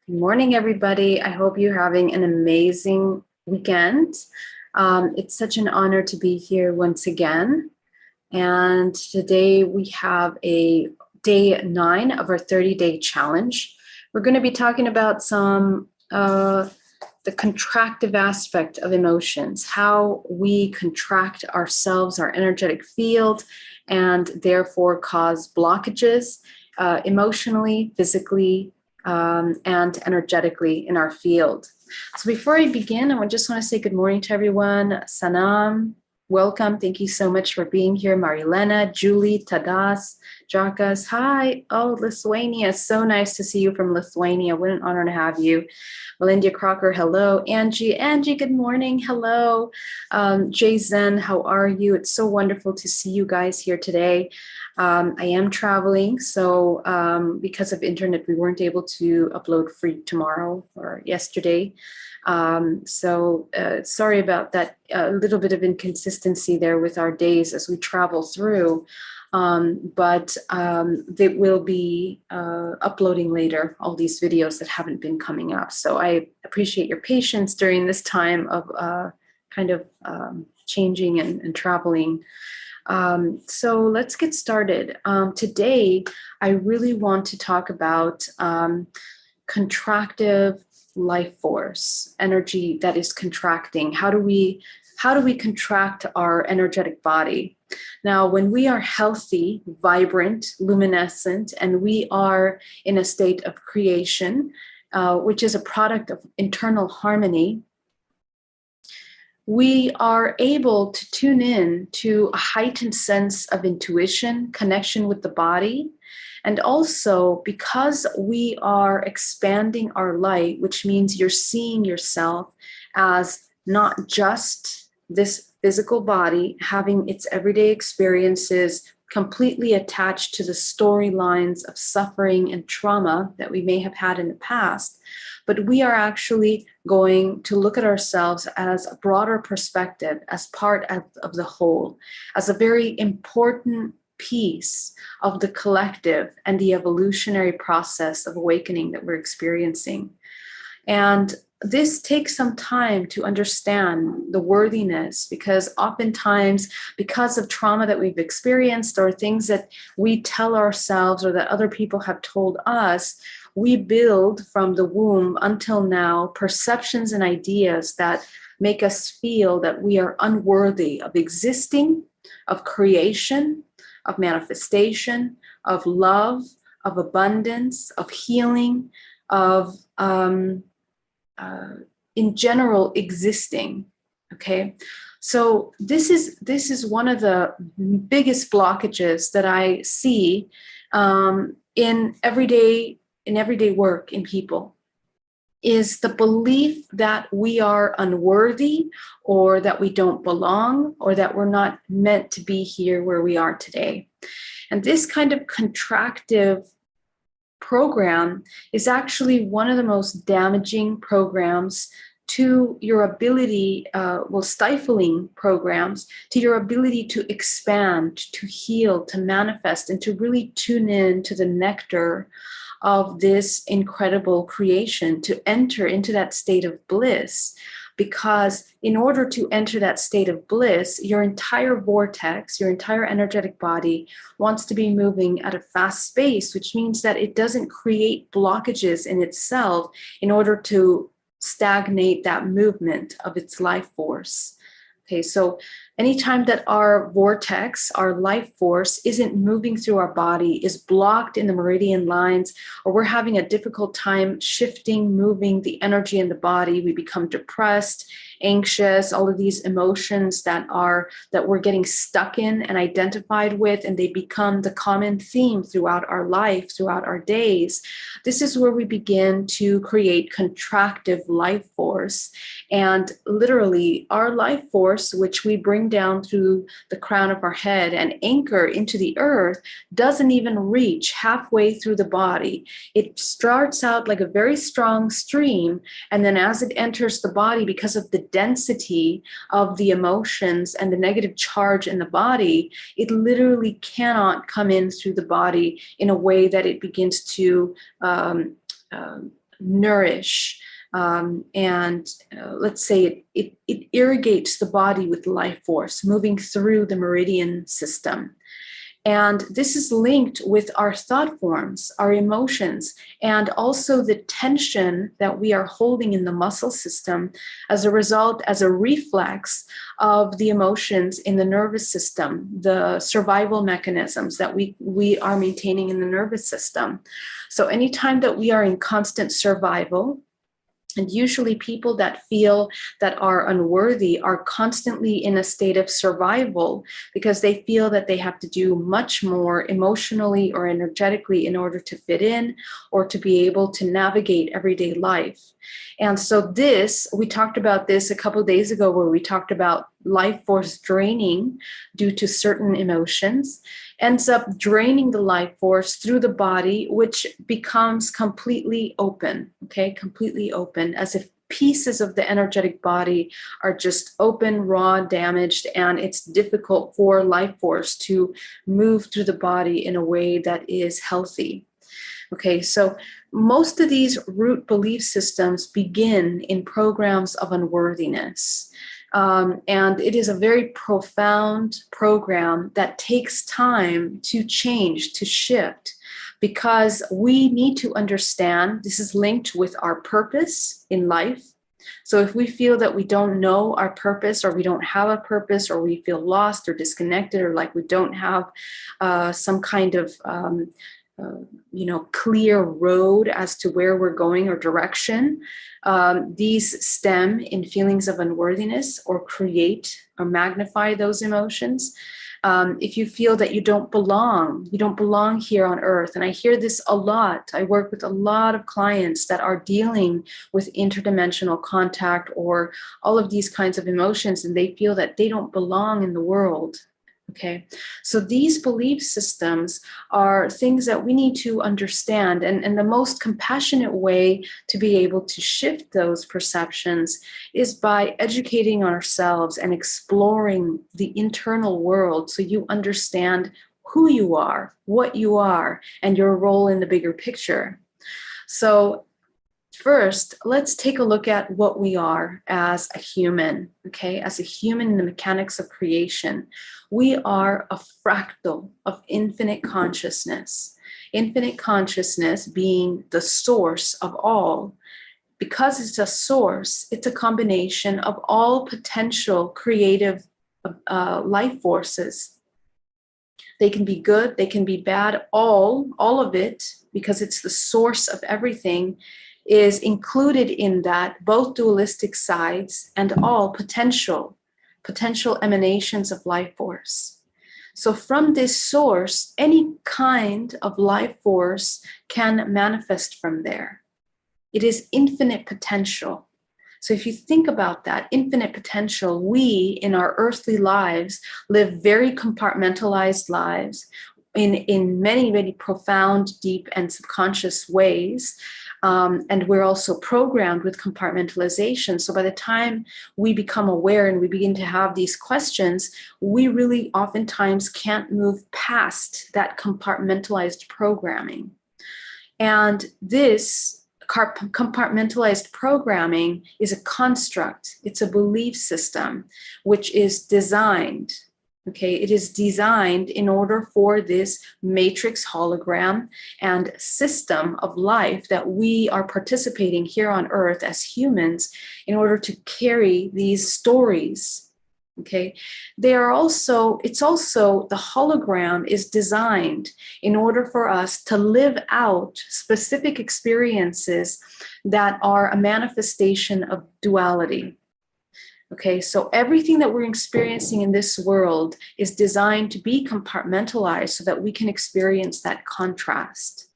Good morning, everybody. I hope you're having an amazing weekend. It's such an honor to be here once again. And today we have a day 9 of our 30-day challenge. We're going to be talking about some the contractive aspect of emotions, how we contract ourselves, our energetic field, and therefore cause blockages emotionally, physically, and energetically in our field. So before I begin, I just want to say good morning to everyone. Sanam, welcome. Thank you so much for being here. Marilena, Julie, Tadas, Jakas. Hi. Oh, Lithuania. So nice to see you from Lithuania. What an honor to have you. Melinda Crocker, hello. Angie, good morning. Hello. Jay Zen, how are you? It's so wonderful to see you guys here today. I am traveling, so because of internet, we weren't able to upload free tomorrow or yesterday. So sorry about that, a little bit of inconsistency there with our days as we travel through. But they will be uploading later all these videos that haven't been coming up. So I appreciate your patience during this time of changing and traveling. So let's get started. Today, I really want to talk about contractive life force, energy that is contracting. How do we contract our energetic body? Now, when we are healthy, vibrant, luminescent, and we are in a state of creation, which is a product of internal harmony, we are able to tune in to a heightened sense of intuition, connection with the body. And also, because we are expanding our light, which means you're seeing yourself as not just this physical body having its everyday experiences completely attached to the storylines of suffering and trauma that we may have had in the past, but we are actually going to look at ourselves as a broader perspective, as part of the whole, as a very important piece of the collective and the evolutionary process of awakening that we're experiencing. And this takes some time to understand the worthiness, because oftentimes, because of trauma that we've experienced or things that we tell ourselves or that other people have told us, we build from the womb until now perceptions and ideas that make us feel that we are unworthy of existing, of creation, of manifestation, of love, of abundance, of healing, of in general existing. Okay, so this is one of the biggest blockages that I see in everyday work in people, is the belief that we are unworthy, or that we don't belong, or that we're not meant to be here where we are today. And this kind of contractive program is actually one of the most damaging programs to your ability, stifling programs to your ability to expand, to heal, to manifest, and to really tune in to the nectar of this incredible creation, to enter into that state of bliss. Because in order to enter that state of bliss, your entire vortex, your entire energetic body wants to be moving at a fast pace, which means that it doesn't create blockages in itself in order to stagnate that movement of its life force. Okay, so anytime that our vortex, our life force, isn't moving through our body, is blocked in the meridian lines, or we're having a difficult time shifting, moving the energy in the body, we become depressed, anxious, all of these emotions that we're getting stuck in and identified with, and they become the common theme throughout our life, throughout our days. This is where we begin to create contractive life force. And literally, our life force, which we bring down through the crown of our head and anchor into the earth, doesn't even reach halfway through the body. It starts out like a very strong stream, and then as it enters the body, because of the density of the emotions and the negative charge in the body, it literally cannot come in through the body in a way that it begins to nourish, and let's say it irrigates the body with life force, moving through the meridian system. And this is linked with our thought forms, our emotions, and also the tension that we are holding in the muscle system as a result, as a reflex of the emotions in the nervous system, the survival mechanisms that we are maintaining in the nervous system. So anytime that we are in constant survival, and usually people that feel that are unworthy are constantly in a state of survival because they feel that they have to do much more emotionally or energetically in order to fit in or to be able to navigate everyday life. And so this, we talked about this a couple of days ago where we talked about life force draining due to certain emotions, ends up draining the life force through the body, which becomes completely open, okay? Completely open, as if pieces of the energetic body are just open, raw, damaged, and it's difficult for life force to move through the body in a way that is healthy. Okay, so most of these root belief systems begin in programs of unworthiness. And it is a very profound program that takes time to change, to shift, because we need to understand this is linked with our purpose in life. So if we feel that we don't know our purpose, or we don't have a purpose, or we feel lost or disconnected, or like we don't have some kind of clear road as to where we're going or direction, these stem in feelings of unworthiness or create or magnify those emotions. If you feel that you don't belong here on earth, and I hear this a lot. I work with a lot of clients that are dealing with interdimensional contact or all of these kinds of emotions, and they feel that they don't belong in the world. Okay, so these belief systems are things that we need to understand, and the most compassionate way to be able to shift those perceptions is by educating ourselves and exploring the internal world so you understand who you are, what you are, and your role in the bigger picture. So first, let's take a look at what we are as a human, okay? As a human in the mechanics of creation, we are a fractal of infinite consciousness. Infinite consciousness being the source of all. Because it's a source, it's a combination of all potential creative life forces. They can be good, they can be bad, all of it, because it's the source of everything, is included in that, both dualistic sides and all potential emanations of life force. So from this source, any kind of life force can manifest from there. It is infinite potential. So if you think about that, infinite potential, we in our earthly lives live very compartmentalized lives in many, many profound, deep, and subconscious ways. And we're also programmed with compartmentalization. So by the time we become aware and we begin to have these questions, we really oftentimes can't move past that compartmentalized programming. And this compartmentalized programming is a construct. It's a belief system which is designed. Okay, it is designed in order for this matrix hologram and system of life that we are participating here on Earth as humans in order to carry these stories. Okay, it's also the hologram is designed in order for us to live out specific experiences that are a manifestation of duality. Okay, so everything that we're experiencing in this world is designed to be compartmentalized so that we can experience that contrast.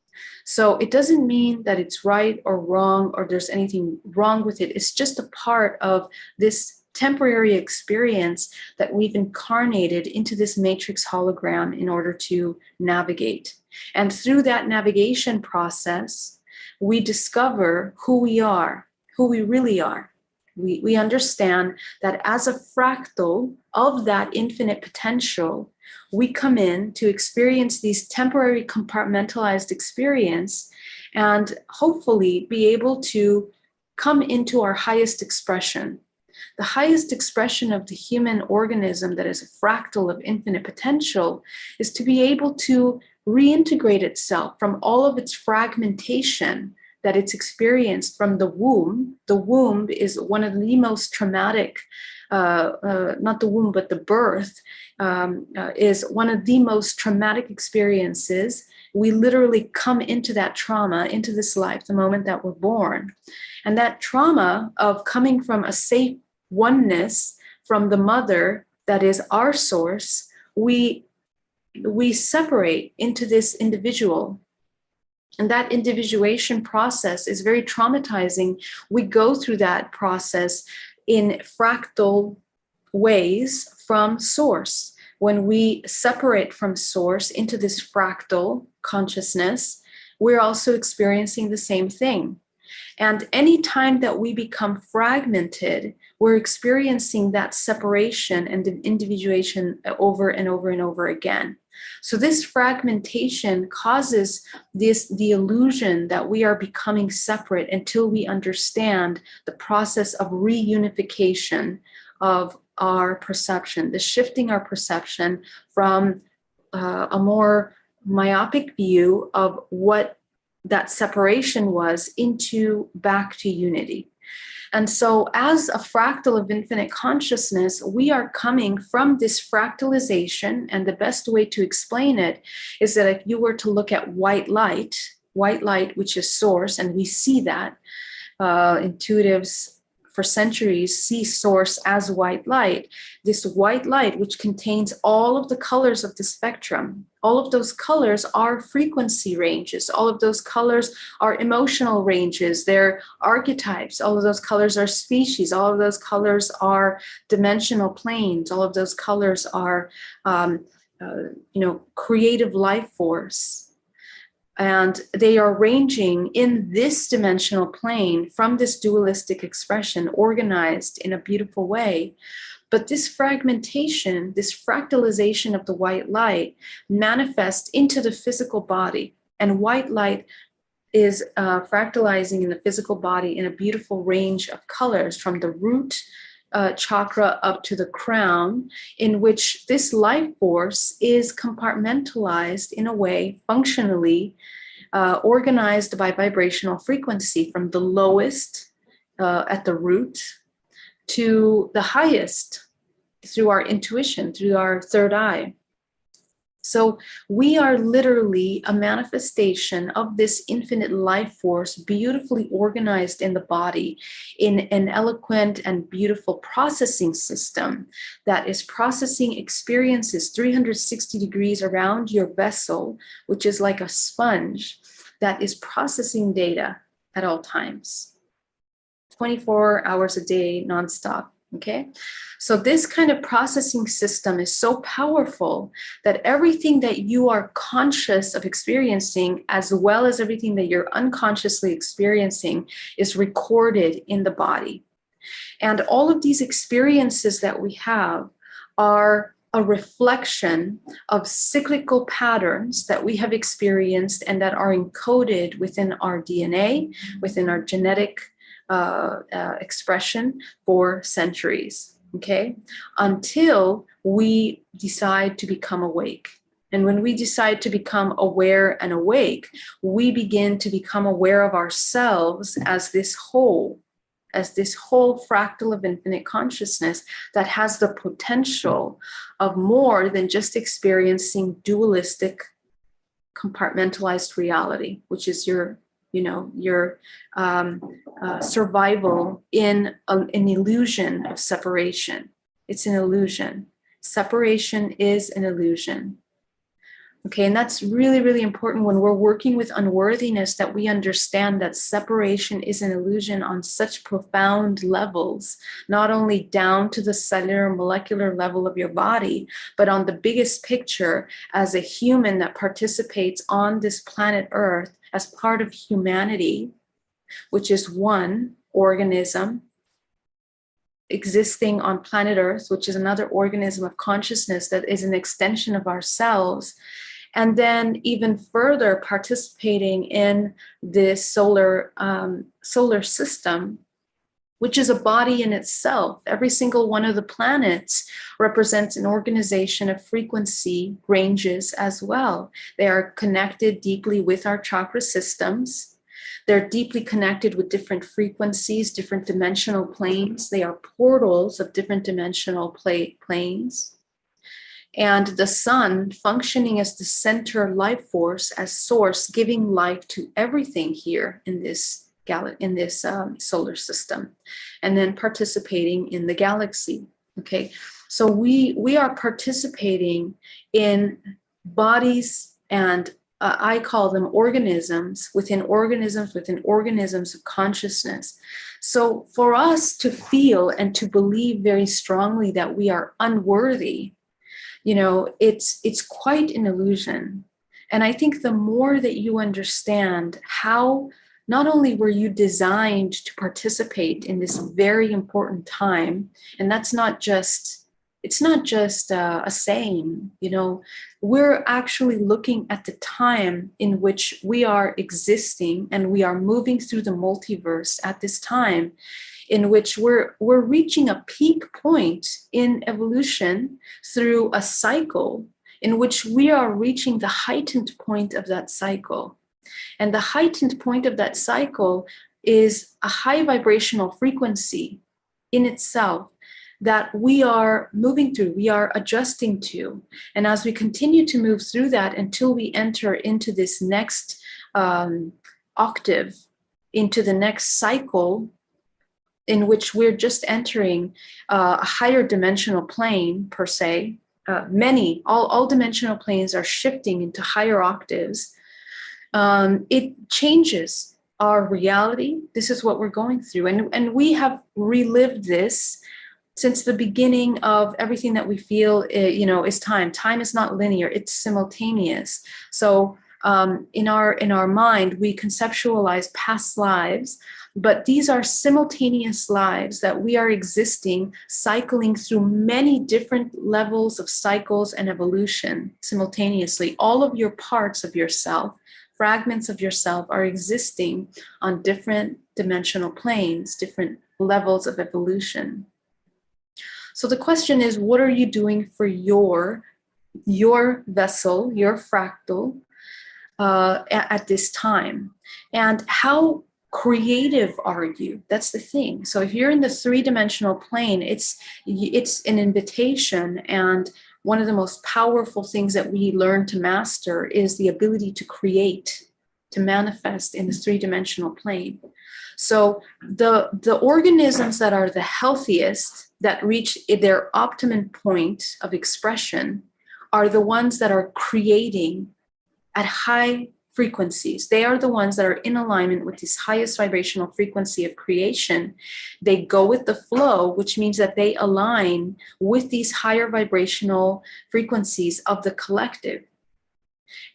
So it doesn't mean that it's right or wrong or there's anything wrong with it. It's just a part of this temporary experience that we've incarnated into this matrix hologram in order to navigate. And through that navigation process, we discover who we are, who we really are. We understand that as a fractal of that infinite potential, we come in to experience these temporary compartmentalized experience and hopefully be able to come into our highest expression. The highest expression of the human organism that is a fractal of infinite potential is to be able to reintegrate itself from all of its fragmentation that it's experienced from the womb. The womb is one of the most traumatic, not the womb, but the birth is one of the most traumatic experiences. We literally come into that trauma, into this life, the moment that we're born. And that trauma of coming from a safe oneness from the mother that is our source, we separate into this individual. And that individuation process is very traumatizing. We go through that process in fractal ways from source. When we separate from source into this fractal consciousness, we're also experiencing the same thing. And any time that we become fragmented, we're experiencing that separation and individuation over and over and over again. So this fragmentation causes the illusion that we are becoming separate until we understand the process of reunification of our perception, the shifting our perception from a more myopic view of what that separation was into back to unity. And so as a fractal of infinite consciousness, we are coming from this fractalization, and the best way to explain it is that if you were to look at white light, which is source, and we see that, intuitives for centuries see source as white light. This white light, which contains all of the colors of the spectrum, all of those colors are frequency ranges. All of those colors are emotional ranges. They're archetypes. All of those colors are species. All of those colors are dimensional planes. All of those colors are, creative life force. And they are ranging in this dimensional plane from this dualistic expression, organized in a beautiful way. But this fragmentation, this fractalization of the white light manifests into the physical body. And white light is fractalizing in the physical body in a beautiful range of colors from the root chakra up to the crown, in which this life force is compartmentalized in a way functionally organized by vibrational frequency from the lowest at the root to the highest through our intuition, through our third eye. So we are literally a manifestation of this infinite life force, beautifully organized in the body in an eloquent and beautiful processing system that is processing experiences 360 degrees around your vessel, which is like a sponge that is processing data at all times, 24 hours a day, nonstop. Okay, so this kind of processing system is so powerful that everything that you are conscious of experiencing, as well as everything that you're unconsciously experiencing, is recorded in the body. And all of these experiences that we have are a reflection of cyclical patterns that we have experienced and that are encoded within our DNA, within our genetic expression for centuries, okay, until we decide to become awake. And when we decide to become aware and awake, we begin to become aware of ourselves as this whole fractal of infinite consciousness that has the potential of more than just experiencing dualistic compartmentalized reality, which is your survival in an illusion of separation. It's an illusion. Separation is an illusion. Okay, and that's really, really important when we're working with unworthiness, that we understand that separation is an illusion on such profound levels, not only down to the cellular, molecular level of your body, but on the biggest picture as a human that participates on this planet Earth as part of humanity, which is one organism, existing on planet Earth, which is another organism of consciousness that is an extension of ourselves, and then even further participating in this solar system, which is a body in itself. Every single one of the planets represents an organization of frequency ranges as well. They are connected deeply with our chakra systems. They're deeply connected with different frequencies, different dimensional planes. They are portals of different dimensional planes. And the sun functioning as the center life force, as source, giving life to everything here in this solar system, and then participating in the galaxy. Okay, so we are participating in bodies, and I call them organisms within organisms within organisms of consciousness. So for us to feel and to believe very strongly that we are unworthy, it's quite an illusion. And I think the more that you understand how not only were you designed to participate in this very important time, and it's not just a saying, we're actually looking at the time in which we are existing, and we are moving through the multiverse at this time, in which we're reaching a peak point in evolution through a cycle in which we are reaching the heightened point of that cycle. And the heightened point of that cycle is a high vibrational frequency in itself that we are moving through, we are adjusting to. And as we continue to move through that until we enter into this next octave, into the next cycle, in which we're just entering a higher dimensional plane, per se. All dimensional planes are shifting into higher octaves. It changes our reality. This is what we're going through. And we have relived this since the beginning of everything that we feel, is time. Time is not linear, it's simultaneous. So in our mind, we conceptualize past lives, but these are simultaneous lives that we are existing, cycling through many different levels of cycles and evolution simultaneously. All of your parts of yourself, fragments of yourself, are existing on different dimensional planes, different levels of evolution. So the question is, what are you doing for your vessel, your fractal, at this time? And how creative are you? That's the thing. So if you're in the three-dimensional plane, it's an invitation, and one of the most powerful things that we learn to master is the ability to create, to manifest in the three-dimensional plane. So the organisms that are the healthiest, that reach their optimum point of expression, are the ones that are creating at high frequencies. They are the ones that are in alignment with this highest vibrational frequency of creation. They go with the flow, which means that they align with these higher vibrational frequencies of the collective.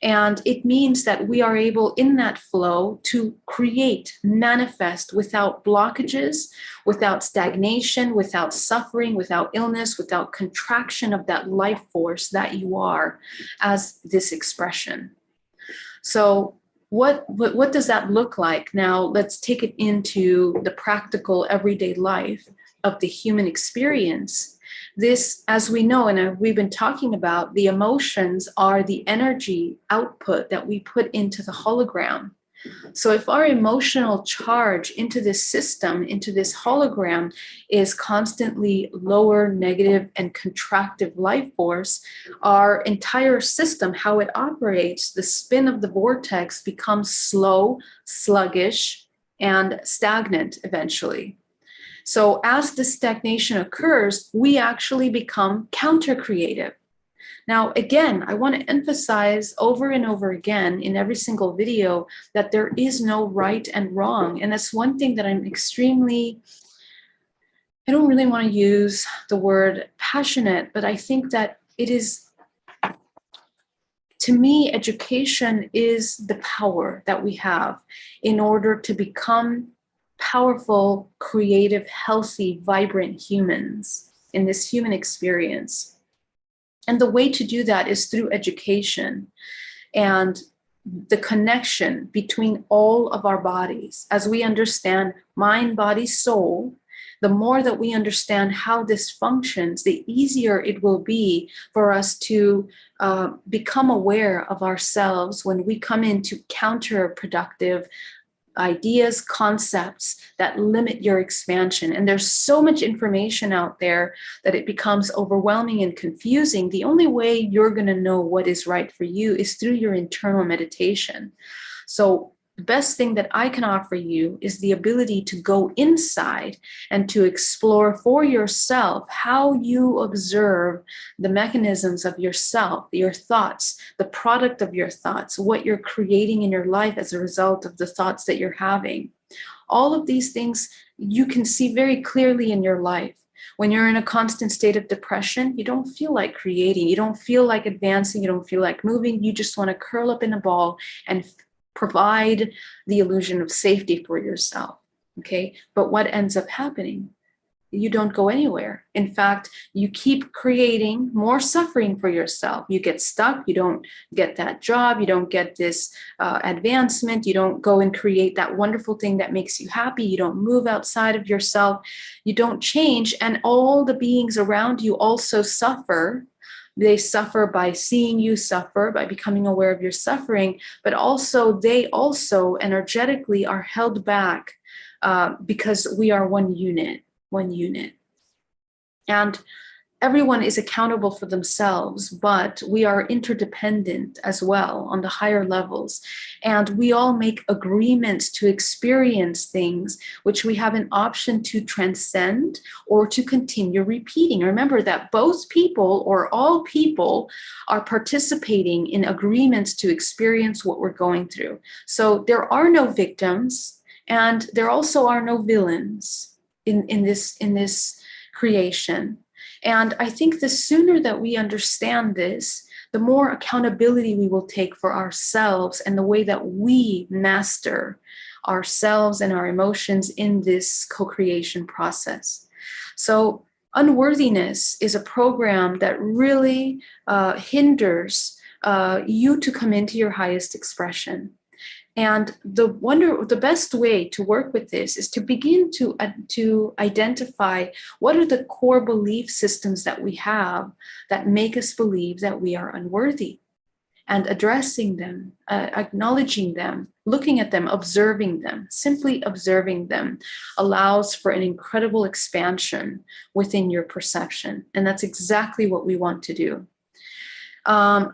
And it means that we are able, in that flow, to create, manifest without blockages, without stagnation, without suffering, without illness, without contraction of that life force that you are as this expression. So what does that look like? Now, let's take it into the practical everyday life of the human experience. This, as we know, and we've been talking about, the emotions are the energy output that we put into the hologram. So if our emotional charge into this system, into this hologram, is constantly lower, negative, and contractive life force, our entire system, how it operates, the spin of the vortex becomes slow, sluggish, and stagnant eventually. So as the stagnation occurs, we actually become counter-creative. Now, again, I want to emphasize over and over again in every single video that there is no right and wrong. And that's one thing that I don't really want to use the word passionate, but I think that it is, to me, education is the power that we have in order to become powerful, creative, healthy, vibrant humans in this human experience. And the way to do that is through education and the connection between all of our bodies. As we understand mind, body, soul, the more that we understand how this functions, the easier it will be for us to become aware of ourselves when we come into counterproductive ideas, concepts that limit your expansion. And there's so much information out there that it becomes overwhelming and confusing. The only way you're going to know what is right for you is through your internal meditation. So the best thing that I can offer you is the ability to go inside and to explore for yourself how you observe the mechanisms of yourself, your thoughts, the product of your thoughts, what you're creating in your life as a result of the thoughts that you're having. All of these things you can see very clearly in your life. When you're in a constant state of depression, you don't feel like creating, you don't feel like advancing, you don't feel like moving, you just want to curl up in a ball and provide the illusion of safety for yourself, okay? But what ends up happening? You don't go anywhere. In fact, you keep creating more suffering for yourself. You get stuck, you don't get that job, you don't get this advancement, you don't go and create that wonderful thing that makes you happy, you don't move outside of yourself, you don't change, and all the beings around you also suffer. They suffer by seeing you suffer, by becoming aware of your suffering, but also they also energetically are held back because we are one unit. And everyone is accountable for themselves, but we are interdependent as well on the higher levels. And we all make agreements to experience things which we have an option to transcend or to continue repeating. Remember that both people or all people are participating in agreements to experience what we're going through. So there are no victims, and there also are no villains in this creation. And I think the sooner that we understand this, the more accountability we will take for ourselves and the way that we master ourselves and our emotions in this co-creation process. So unworthiness is a program that really hinders you to come into your highest expression. And the best way to work with this is to begin to identify what are the core belief systems that we have that make us believe that we are unworthy, and addressing them, acknowledging them, looking at them, observing them. Simply observing them allows for an incredible expansion within your perception. And that's exactly what we want to do.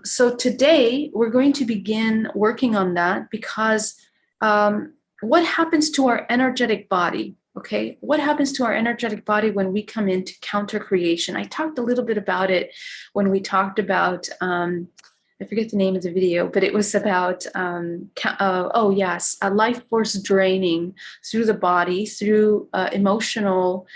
So today we're going to begin working on that because what happens to our energetic body? Okay, what happens to our energetic body when we come into counter creation? I talked a little bit about it when we talked about, I forget the name of the video, but it was about, a life force draining through the body, through emotional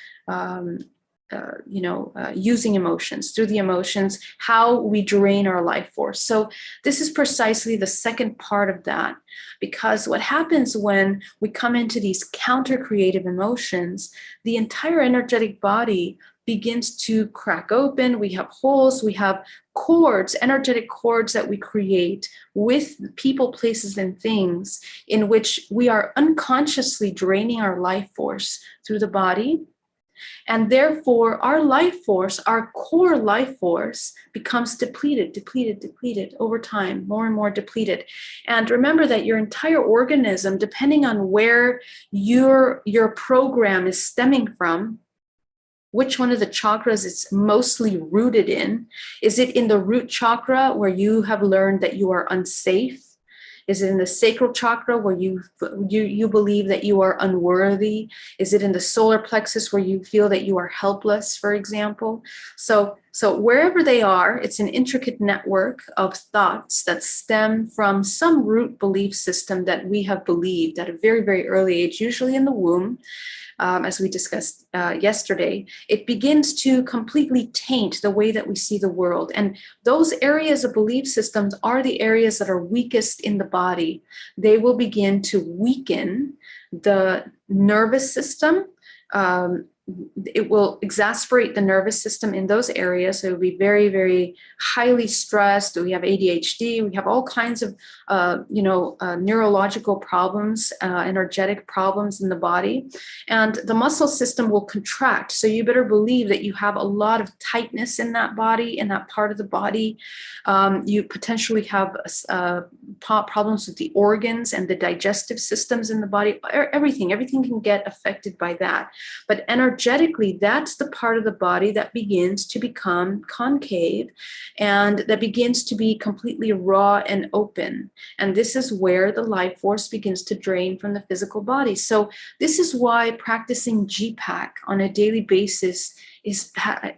using emotions, through the emotions, how we drain our life force. So this is precisely the second part of that, because what happens when we come into these counter-creative emotions, the entire energetic body begins to crack open. We have holes, we have cords, energetic cords that we create with people, places, and things in which we are unconsciously draining our life force through the body. And therefore, our life force, our core life force, becomes depleted over time, more and more depleted. And remember that your entire organism, depending on where your program is stemming from, which one of the chakras it's mostly rooted in, is it in the root chakra where you have learned that you are unsafe? Is it in the sacral chakra where you believe that you are unworthy? Is it in the solar plexus where you feel that you are helpless, for example? So wherever they are, it's an intricate network of thoughts that stem from some root belief system that we have believed at a very, very early age, usually in the womb. As we discussed yesterday, it begins to completely taint the way that we see the world. And those areas of belief systems are the areas that are weakest in the body. They will begin to weaken the nervous system. It will exacerbate the nervous system in those areas. So it will be very, very highly stressed. We have ADHD. We have all kinds of, neurological problems, energetic problems in the body. And the muscle system will contract. So you better believe that you have a lot of tightness in that body, in that part of the body. You potentially have problems with the organs and the digestive systems in the body. Everything can get affected by that. But energetically, that's the part of the body that begins to become concave and that begins to be completely raw and open. And this is where the life force begins to drain from the physical body. So this is why practicing GPAC on a daily basis is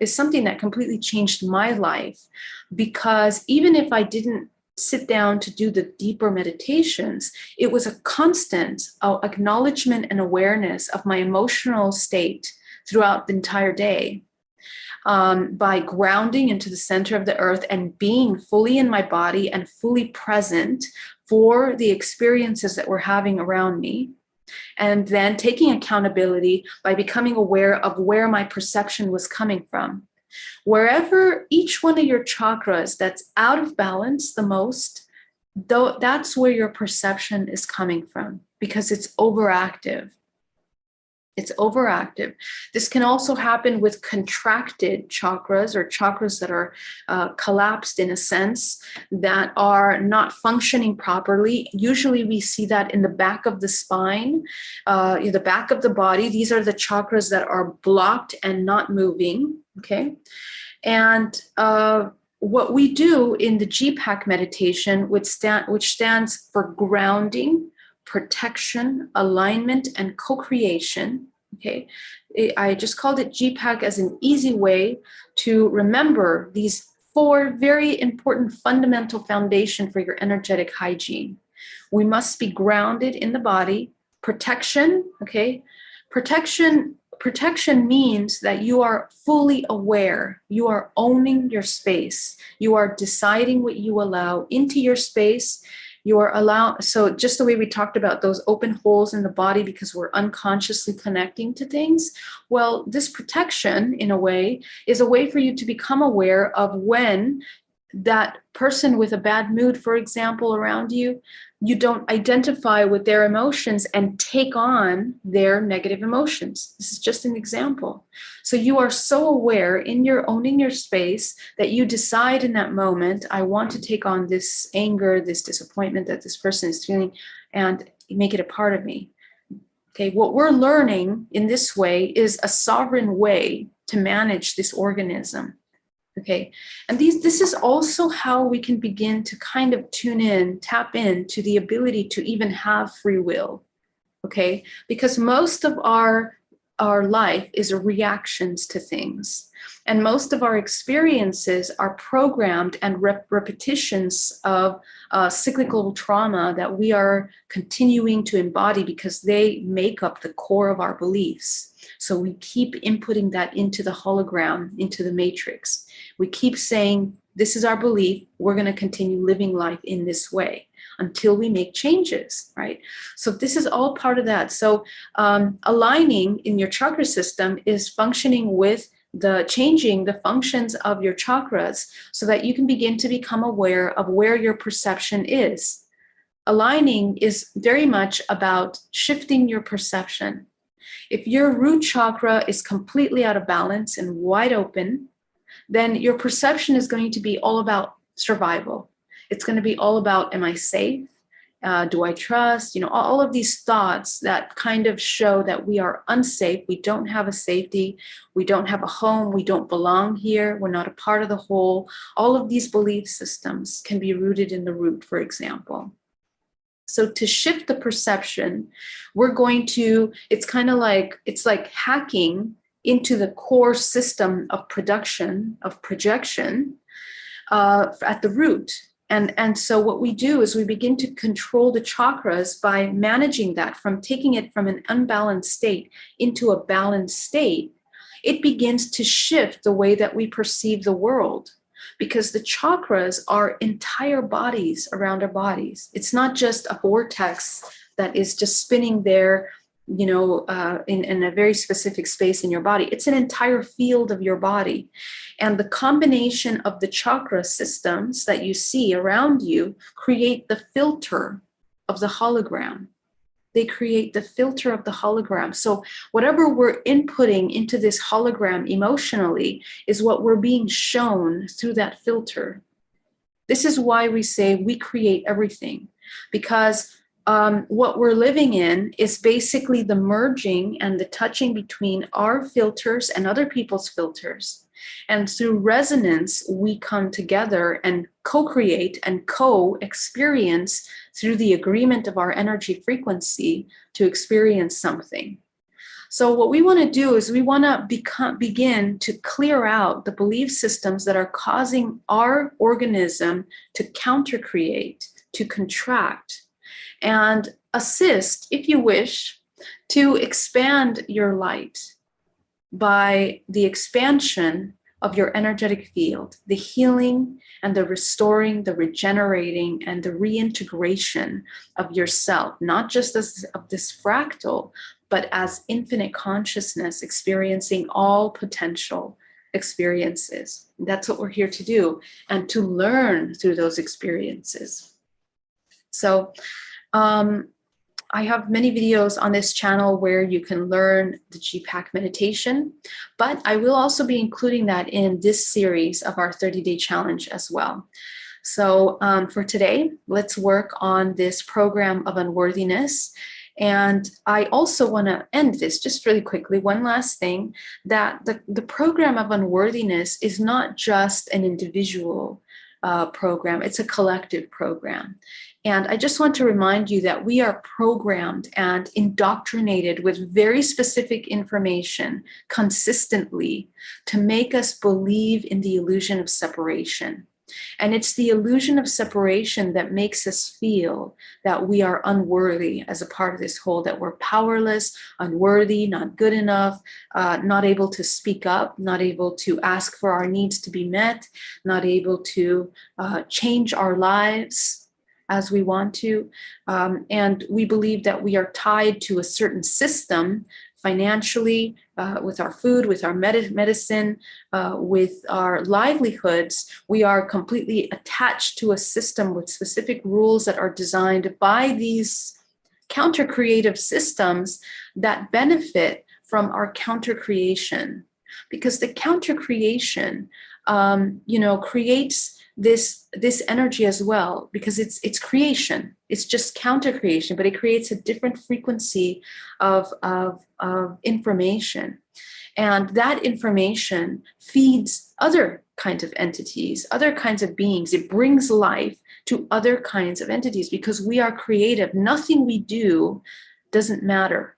something that completely changed my life, because even if I didn't sit down to do the deeper meditations, it was a constant acknowledgement and awareness of my emotional state throughout the entire day. By grounding into the center of the earth and being fully in my body and fully present for the experiences that we're having around me. And then taking accountability by becoming aware of where my perception was coming from. Wherever each one of your chakras that's out of balance the most, though, that's where your perception is coming from, because it's overactive. It's overactive. This can also happen with contracted chakras, or chakras that are collapsed in a sense, that are not functioning properly. Usually we see that in the back of the spine, in the back of the body. These are the chakras that are blocked and not moving, okay? And what we do in the GPAC meditation, which stands for grounding, protection, alignment, and co-creation. Okay, I just called it GPAC as an easy way to remember these 4 very important fundamental foundation for your energetic hygiene. We must be grounded in the body. Protection, okay? Protection means that you are fully aware. You are owning your space. You are deciding what you allow into your space. You are so just the way we talked about those open holes in the body because we're unconsciously connecting to things. Well, this protection, in a way, is a way for you to become aware of when that person with a bad mood, for example, around you, you don't identify with their emotions and take on their negative emotions. This is just an example. So you are so aware in your owning your space that you decide in that moment, I want to take on this anger, this disappointment that this person is feeling, and make it a part of me. Okay, what we're learning in this way is a sovereign way to manage this organism. Okay, and this is also how we can begin to kind of tap in to the ability to even have free will. Okay, because most of our life is reactions to things, and most of our experiences are programmed and repetitions of cyclical trauma that we are continuing to embody because they make up the core of our beliefs. So we keep inputting that into the hologram, into the matrix. We keep saying, this is our belief, we're going to continue living life in this way until we make changes, right? So this is all part of that. So aligning in your chakra system is functioning with changing the functions of your chakras so that you can begin to become aware of where your perception is. Aligning is very much about shifting your perception. If your root chakra is completely out of balance and wide open, then your perception is going to be all about survival. It's going to be all about, am I safe? Do I trust? All of these thoughts that kind of show that we are unsafe. We don't have a safety. We don't have a home. We don't belong here. We're not a part of the whole. All of these belief systems can be rooted in the root, for example. So to shift the perception, it's like hacking into the core system of projection at the root. And so what we do is we begin to control the chakras by managing that, from taking it from an unbalanced state into a balanced state. It begins to shift the way that we perceive the world, because the chakras are entire bodies around our bodies. It's not just a vortex that is just spinning there in a very specific space in your body. It's an entire field of your body. And the combination of the chakra systems that you see around you create the filter of the hologram. They create the filter of the hologram. So whatever we're inputting into this hologram emotionally is what we're being shown through that filter. This is why we say we create everything, because what we're living in is basically the merging and the touching between our filters and other people's filters. And through resonance, we come together and co-create and co-experience through the agreement of our energy frequency to experience something. So what we want to do is we want to begin to clear out the belief systems that are causing our organism to counter-create, to contract, and assist, if you wish, to expand your light by the expansion of your energetic field, the healing and the restoring, the regenerating, and the reintegration of yourself, not just as of this fractal, but as infinite consciousness experiencing all potential experiences. That's what we're here to do, and to learn through those experiences. So I have many videos on this channel where you can learn the GPAC meditation, but I will also be including that in this series of our 30-day challenge as well. So for today, let's work on this program of unworthiness. And I also want to end this just really quickly. One last thing, that the program of unworthiness is not just an individual program, it's a collective program. And I just want to remind you that we are programmed and indoctrinated with very specific information consistently to make us believe in the illusion of separation. And it's the illusion of separation that makes us feel that we are unworthy as a part of this whole, that we're powerless, unworthy, not good enough, not able to speak up, not able to ask for our needs to be met, not able to change our lives as we want to. And we believe that we are tied to a certain system financially, with our food, with our medicine, with our livelihoods. We are completely attached to a system with specific rules that are designed by these counter-creative systems that benefit from our counter-creation. Because the counter-creation, creates this energy as well, because it's creation. It's just counter creation, but it creates a different frequency of information, and that information feeds other kinds of entities, other kinds of beings. It brings life to other kinds of entities because we are creative. Nothing we do doesn't matter.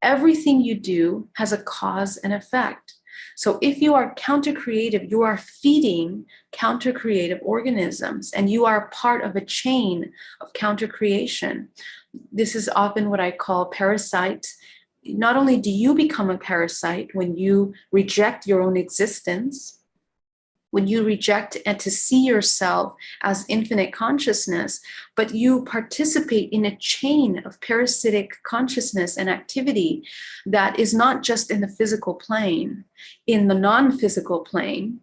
Everything you do has a cause and effect. So if you are counter-creative, you are feeding counter-creative organisms, and you are part of a chain of counter-creation. This is often what I call parasites. Not only do you become a parasite when you reject your own existence, when you reject and to see yourself as infinite consciousness, but you participate in a chain of parasitic consciousness and activity that is not just in the physical plane, in the non-physical plane.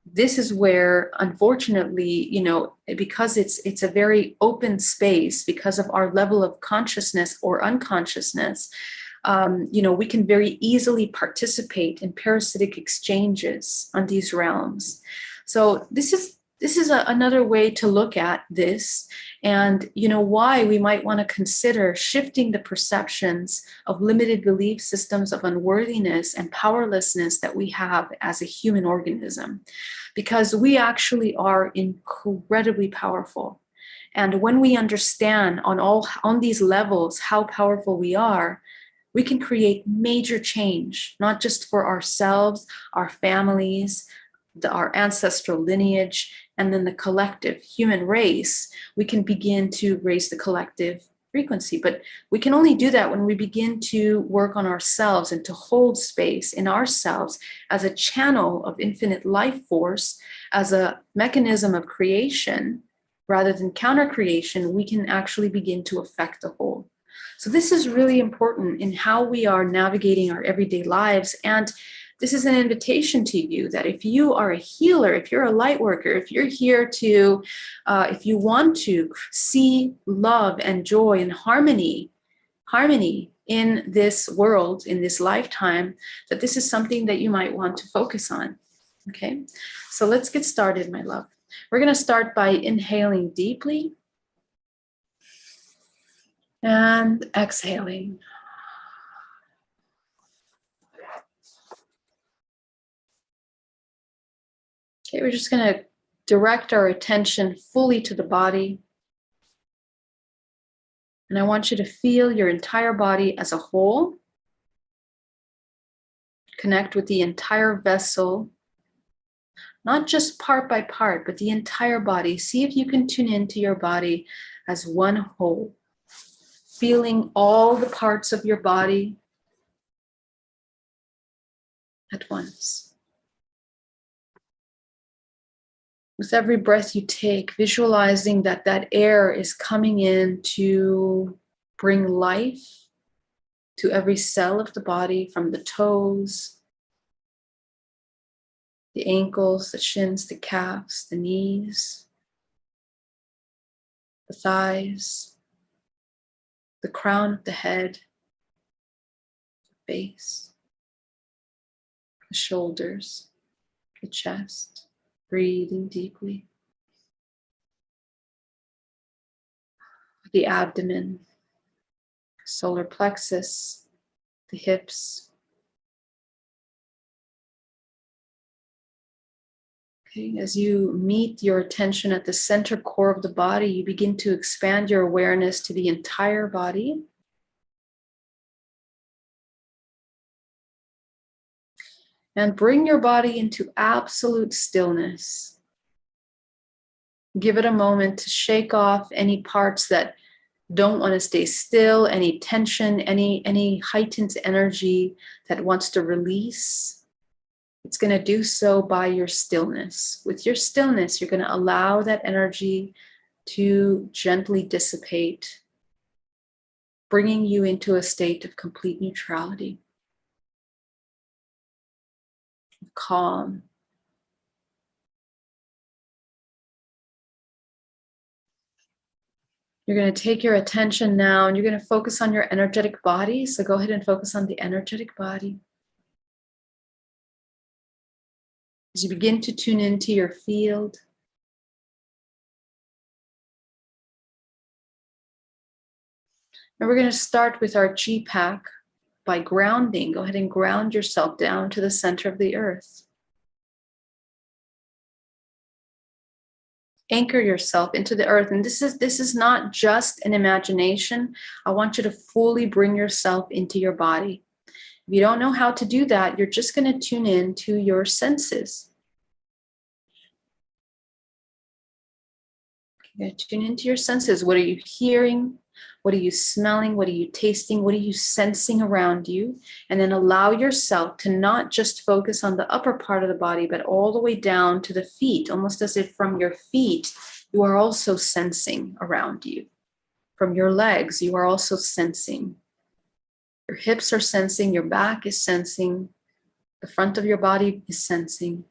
This is where, unfortunately, because it's a very open space, because of our level of consciousness or unconsciousness, we can very easily participate in parasitic exchanges on these realms. So this is another way to look at this, and why we might want to consider shifting the perceptions of limited belief systems of unworthiness and powerlessness that we have as a human organism, because we actually are incredibly powerful. And when we understand on these levels how powerful we are, we can create major change, not just for ourselves, our families, our ancestral lineage, and then the collective human race. We can begin to raise the collective frequency. But we can only do that when we begin to work on ourselves and to hold space in ourselves as a channel of infinite life force, as a mechanism of creation, rather than counter creation. We can actually begin to affect the whole. So this is really important in how we are navigating our everyday lives. And this is an invitation to you that if you are a healer, if you're a light worker, if you're here to, if you want to see love and joy and harmony in this world, in this lifetime, that this is something that you might want to focus on. Okay, so let's get started, my love. We're going to start by inhaling deeply and exhaling. Okay, we're just going to direct our attention fully to the body. And I want you to feel your entire body as a whole. Connect with the entire vessel, not just part by part, but the entire body. See if you can tune into your body as one whole, feeling all the parts of your body at once. With every breath you take, visualizing that that air is coming in to bring life to every cell of the body, from the toes, the ankles, the shins, the calves, the knees, the thighs, the crown of the head, the base, the shoulders, the chest. Breathing deeply. The abdomen, solar plexus, the hips. Okay, as you meet your attention at the center core of the body, you begin to expand your awareness to the entire body. And bring your body into absolute stillness. Give it a moment to shake off any parts that don't want to stay still, any tension, any heightened energy that wants to release. It's going to do so by your stillness. With your stillness, you're going to allow that energy to gently dissipate, bringing you into a state of complete neutrality, calm. You're going to take your attention now and you're going to focus on your energetic body. So go ahead and focus on the energetic body. As you begin to tune into your field, and we're going to start with our GPAC by grounding. Go ahead and ground yourself down to the center of the earth. Anchor yourself into the earth. And this is not just an imagination. I want you to fully bring yourself into your body. If you don't know how to do that, you're just going to tune in to your senses. You're going to tune into your senses. What are you hearing? What are you smelling? What are you tasting? What are you sensing around you? And then allow yourself to not just focus on the upper part of the body, but all the way down to the feet, almost as if from your feet, you are also sensing around you. From your legs, you are also sensing. Your hips are sensing, your back is sensing, the front of your body is sensing,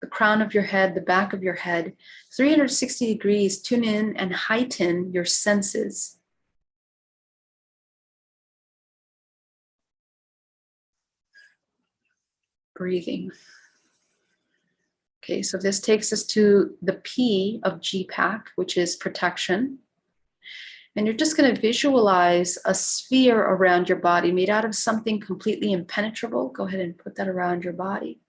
the crown of your head, the back of your head. 360 degrees, tune in and heighten your senses. Breathing. Okay, so this takes us to the P of GPAC, which is protection. And you're just going to visualize a sphere around your body made out of something completely impenetrable. Go ahead and put that around your body.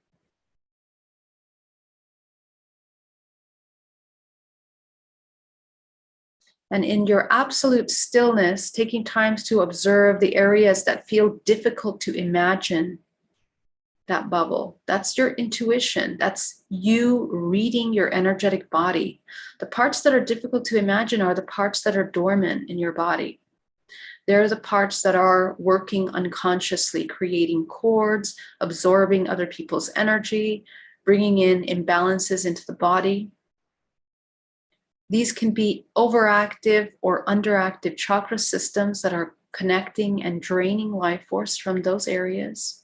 And in your absolute stillness, taking time to observe the areas that feel difficult to imagine, that bubble. That's your intuition. That's you reading your energetic body. The parts that are difficult to imagine are the parts that are dormant in your body. They're the parts that are working unconsciously, creating cords, absorbing other people's energy, bringing in imbalances into the body. These can be overactive or underactive chakra systems that are connecting and draining life force from those areas.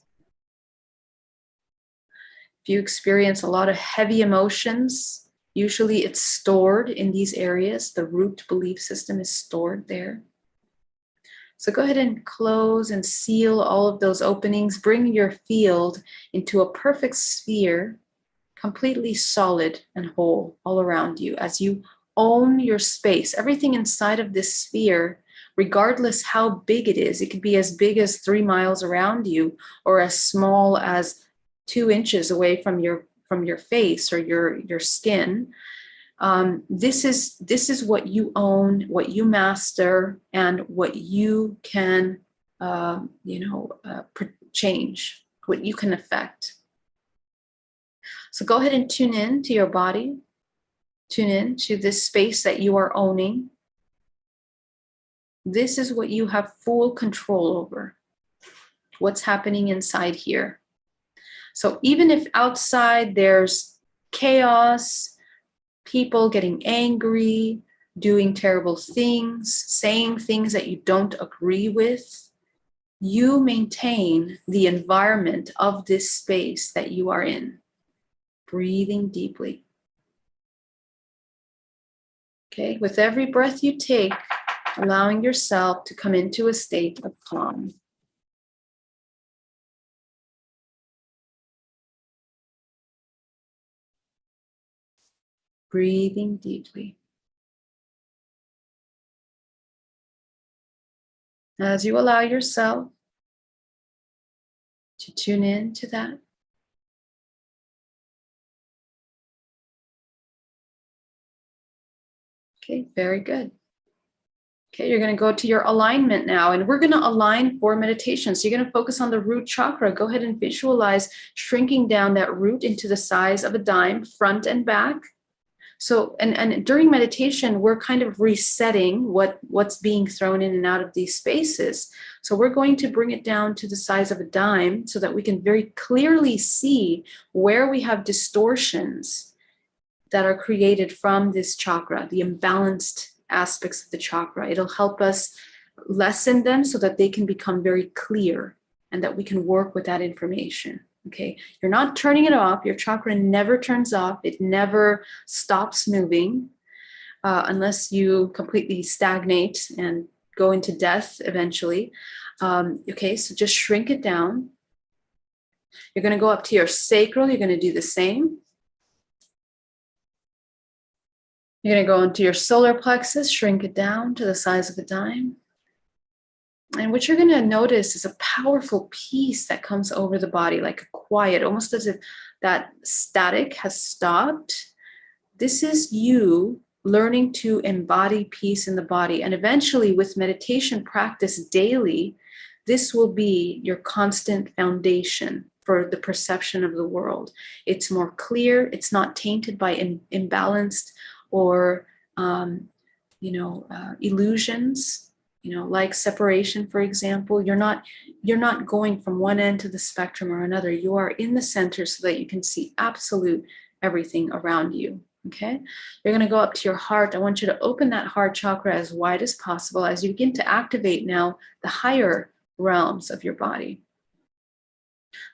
If you experience a lot of heavy emotions, usually it's stored in these areas. The root belief system is stored there. So go ahead and close and seal all of those openings. Bring your field into a perfect sphere, completely solid and whole all around you as you own your space. Everything inside of this sphere, regardless how big it is, it could be as big as 3 miles around you or as small as 2 inches away from your face or your skin. This is what you own, what you master, and what you can change, what you can affect. So go ahead and tune in to your body. Tune in to this space that you are owning. This is what you have full control over. What's happening inside here. So even if outside there's chaos, people getting angry, doing terrible things, saying things that you don't agree with, you maintain the environment of this space that you are in. Breathing deeply. Okay, with every breath you take, allowing yourself to come into a state of calm. Breathing deeply. As you allow yourself to tune in to that, okay, very good. Okay, you're going to go to your alignment now, and we're going to align for meditation. So you're going to focus on the root chakra. Go ahead and visualize shrinking down that root into the size of a dime, front and back. So, and during meditation, we're kind of resetting what's being thrown in and out of these spaces. So we're going to bring it down to the size of a dime so that we can very clearly see where we have distortions that are created from this chakra, the imbalanced aspects of the chakra. It'll help us lessen them so that they can become very clear and that we can work with that information. Okay, you're not turning it off. Your chakra never turns off. It never stops moving unless you completely stagnate and go into death eventually. Okay, so just shrink it down. You're going to go up to your sacral. You're going to do the same. You're going to go into your solar plexus, shrink it down to the size of a dime. And what you're going to notice is a powerful peace that comes over the body, like a quiet, almost as if that static has stopped. This is you learning to embody peace in the body. And eventually, with meditation practice daily, this will be your constant foundation for the perception of the world. It's more clear. It's not tainted by imbalanced or illusions. Like separation, for example. You're not going from one end to the spectrum or another. You are in the center so that you can see absolute everything around you. Okay, you're going to go up to your heart. I want you to open that heart chakra as wide as possible as you begin to activate now the higher realms of your body.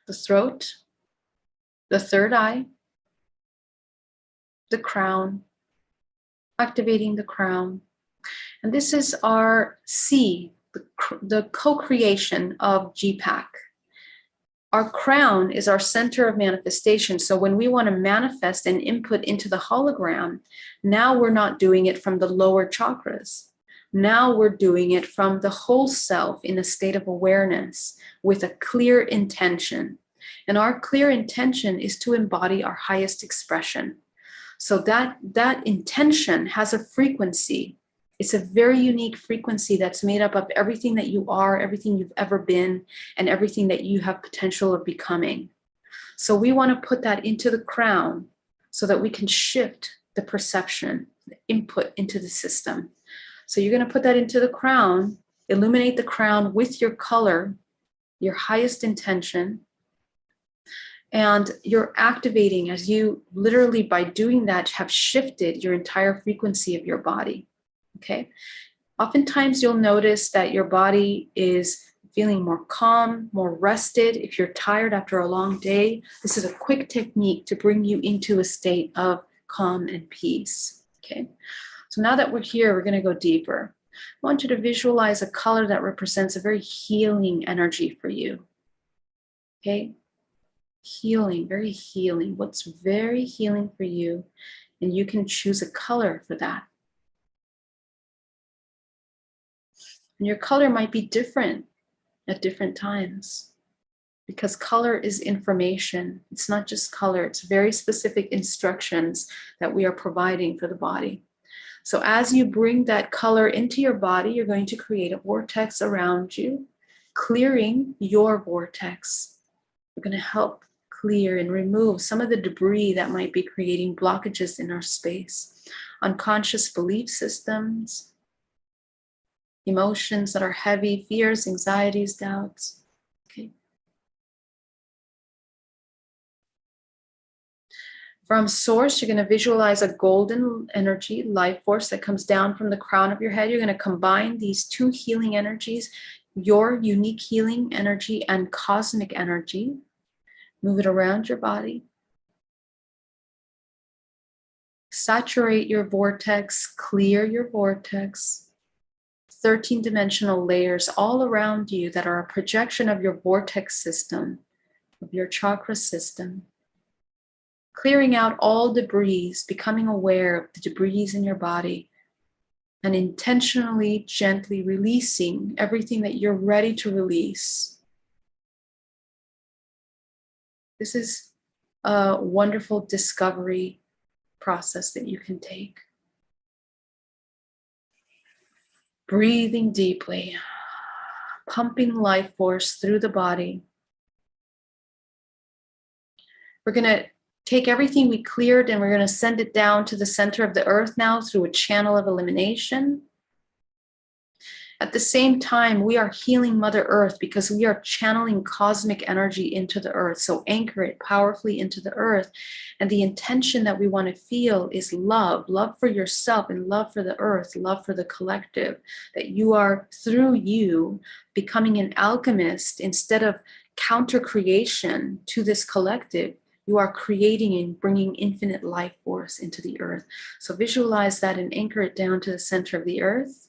The throat, the third eye, the crown, activating the crown. And this is our C, the co-creation of GPAC. Our crown is our center of manifestation. So when we want to manifest and input into the hologram, now we're not doing it from the lower chakras. Now we're doing it from the whole self in a state of awareness with a clear intention. And our clear intention is to embody our highest expression. So that intention has a frequency. It's a very unique frequency that's made up of everything that you are, everything you've ever been, and everything that you have potential of becoming. So we want to put that into the crown so that we can shift the perception, the input into the system. So you're going to put that into the crown, illuminate the crown with your color, your highest intention. And you're activating, as you literally by doing that have shifted your entire frequency of your body. Okay. Oftentimes you'll notice that your body is feeling more calm, more rested. If you're tired after a long day, this is a quick technique to bring you into a state of calm and peace. Okay. So now that we're here, we're going to go deeper. I want you to visualize a color that represents a very healing energy for you. Okay. Healing, very healing. What's very healing for you? And you can choose a color for that. And your color might be different at different times because color is information. It's not just color, it's very specific instructions that we are providing for the body. So as you bring that color into your body, you're going to create a vortex around you, clearing your vortex. We're going to help clear and remove some of the debris that might be creating blockages in our space, unconscious belief systems, emotions that are heavy, fears, anxieties, doubts. Okay. From source, you're going to visualize a golden energy, life force that comes down from the crown of your head. You're going to combine these two healing energies, your unique healing energy and cosmic energy. Move it around your body. Saturate your vortex, clear your vortex. 13-dimensional layers all around you that are a projection of your vortex system, of your chakra system. Clearing out all debris, becoming aware of the debris in your body, and intentionally, gently releasing everything that you're ready to release. This is a wonderful discovery process that you can take. Breathing deeply, pumping life force through the body. We're going to take everything we cleared and we're going to send it down to the center of the earth now through a channel of elimination. At the same time, we are healing Mother Earth because we are channeling cosmic energy into the earth. So anchor it powerfully into the earth. And the intention that we want to feel is love, love for yourself and love for the earth, love for the collective, that you are, through you, becoming an alchemist instead of counter creation to this collective. You are creating and bringing infinite life force into the earth. So visualize that and anchor it down to the center of the earth.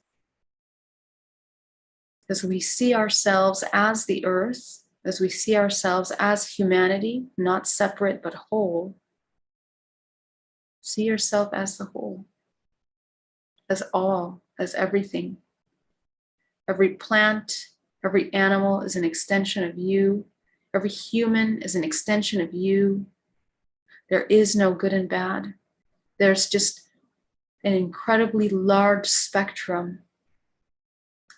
As we see ourselves as the earth, as we see ourselves as humanity, not separate but whole, see yourself as the whole, as all, as everything. Every plant, every animal is an extension of you. Every human is an extension of you. There is no good and bad. There's just an incredibly large spectrum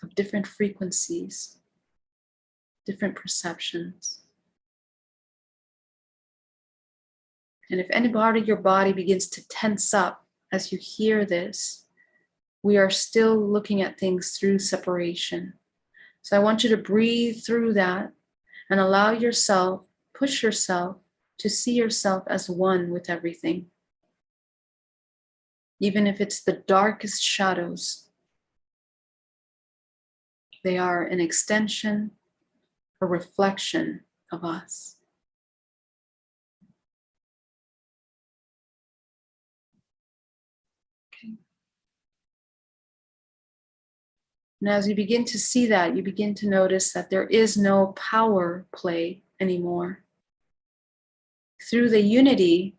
of different frequencies, different perceptions. And if any part of your body begins to tense up as you hear this, we are still looking at things through separation. So I want you to breathe through that and allow yourself, push yourself to see yourself as one with everything. Even if it's the darkest shadows, they are an extension, a reflection of us. Okay. And as you begin to see that, you begin to notice that there is no power play anymore. Through the unity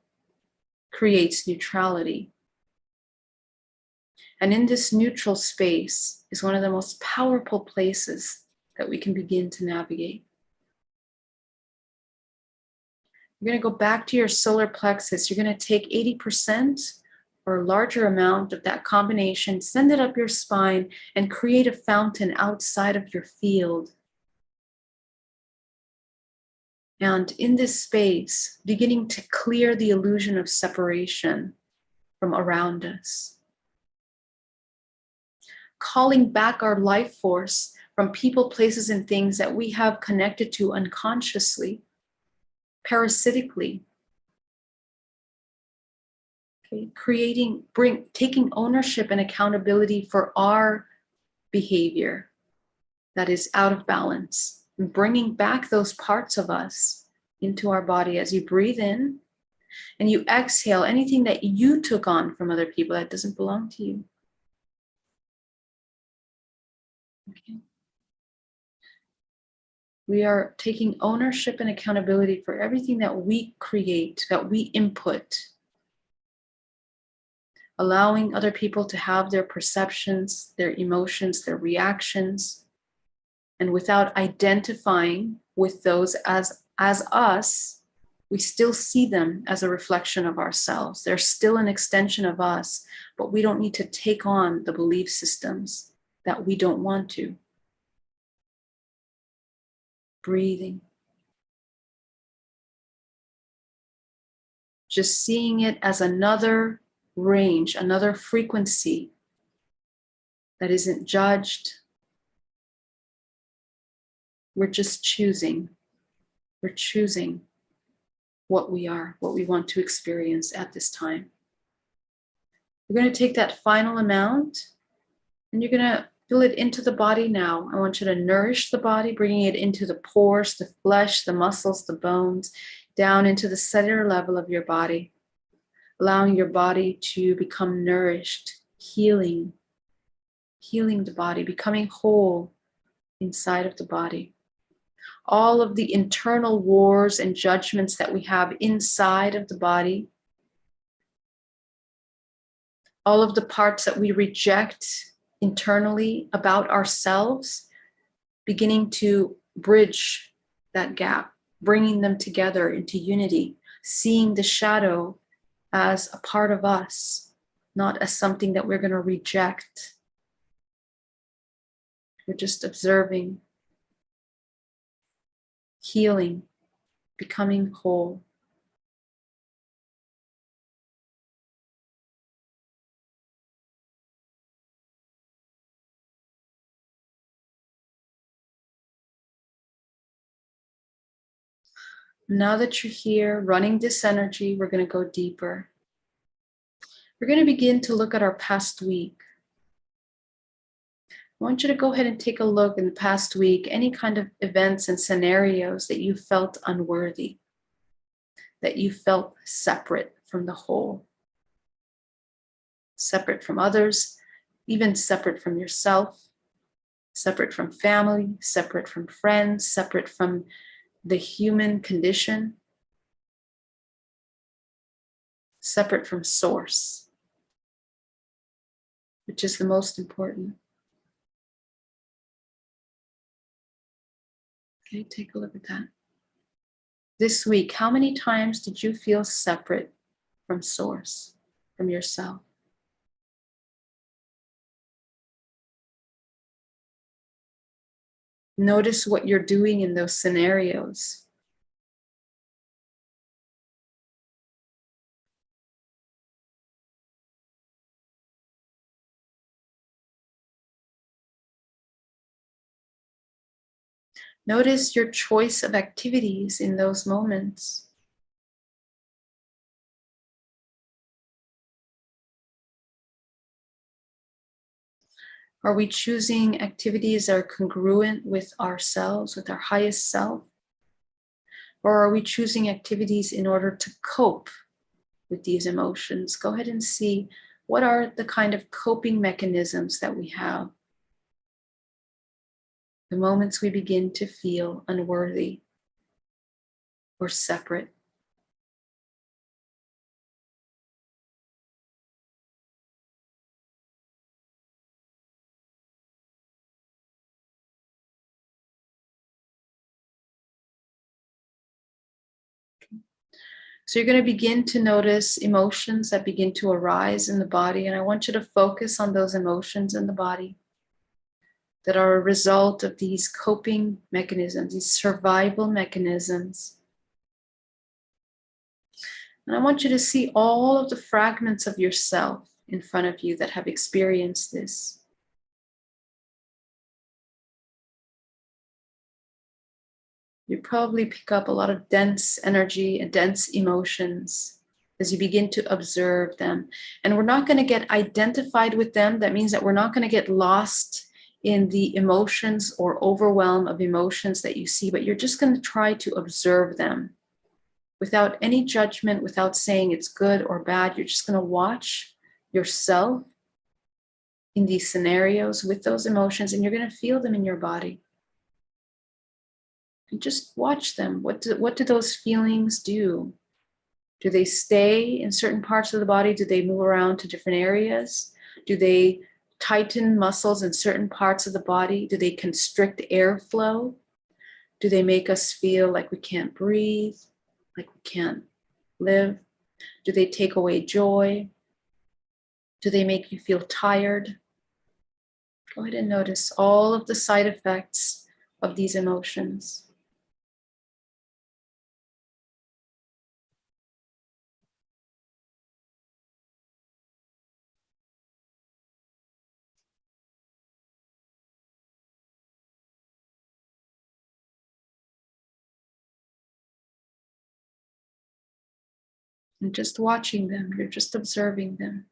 creates neutrality. And in this neutral space is one of the most powerful places that we can begin to navigate. You're going to go back to your solar plexus. You're going to take 80% or a larger amount of that combination, send it up your spine, and create a fountain outside of your field. And in this space, beginning to clear the illusion of separation from around us. Calling back our life force from people, places, and things that we have connected to unconsciously. parasitically. Okay? Taking ownership and accountability for our behavior that is out of balance, and bringing back those parts of us into our body as you breathe in and you exhale anything that you took on from other people that doesn't belong to you. Okay. We are taking ownership and accountability for everything that we create, that we input, allowing other people to have their perceptions, their emotions, their reactions, and without identifying with those as us, we still see them as a reflection of ourselves. They're still an extension of us, but we don't need to take on the belief systems that we don't want to. Breathing. Just seeing it as another range, another frequency that isn't judged. We're just choosing. We're choosing what we are, what we want to experience at this time. We're going to take that final amount and you're going to fill it into the body now. I want you to nourish the body, bringing it into the pores, the flesh, the muscles, the bones, down into the cellular level of your body, allowing your body to become nourished, healing the body, becoming whole inside of the body. All of the internal wars and judgments that we have inside of the body, all of the parts that we reject internally about ourselves, beginning to bridge that gap, bringing them together into unity, seeing the shadow as a part of us, not as something that we're going to reject. We're just observing, healing, becoming whole. Now that you're here, running this energy, we're going to go deeper. We're going to begin to look at our past week. I want you to go ahead and take a look in the past week, any kind of events and scenarios that you felt unworthy, that you felt separate from the whole, separate from others, even separate from yourself, separate from family, separate from friends, separate from the human condition, separate from source, which is the most important. Okay, take a look at that. This week, how many times did you feel separate from source, from yourself? Notice what you're doing in those scenarios. Notice your choice of activities in those moments. Are we choosing activities that are congruent with ourselves, with our highest self? Or are we choosing activities in order to cope with these emotions? Go ahead and see what are the kind of coping mechanisms that we have. The moments we begin to feel unworthy or separate. So you're going to begin to notice emotions that begin to arise in the body. And I want you to focus on those emotions in the body that are a result of these coping mechanisms, these survival mechanisms. And I want you to see all of the fragments of yourself in front of you that have experienced this. You're probably pick up a lot of dense energy and dense emotions as you begin to observe them. And we're not going to get identified with them. That means that we're not going to get lost in the emotions or overwhelm of emotions that you see, but you're just going to try to observe them without any judgment, without saying it's good or bad. You're just going to watch yourself in these scenarios with those emotions, and you're going to feel them in your body. And just watch them. What do those feelings do? Do they stay in certain parts of the body? Do they move around to different areas? Do they tighten muscles in certain parts of the body? Do they constrict airflow? Do they make us feel like we can't breathe, like we can't live? Do they take away joy? Do they make you feel tired? Go ahead and notice all of the side effects of these emotions. And just watching them, you're just observing them.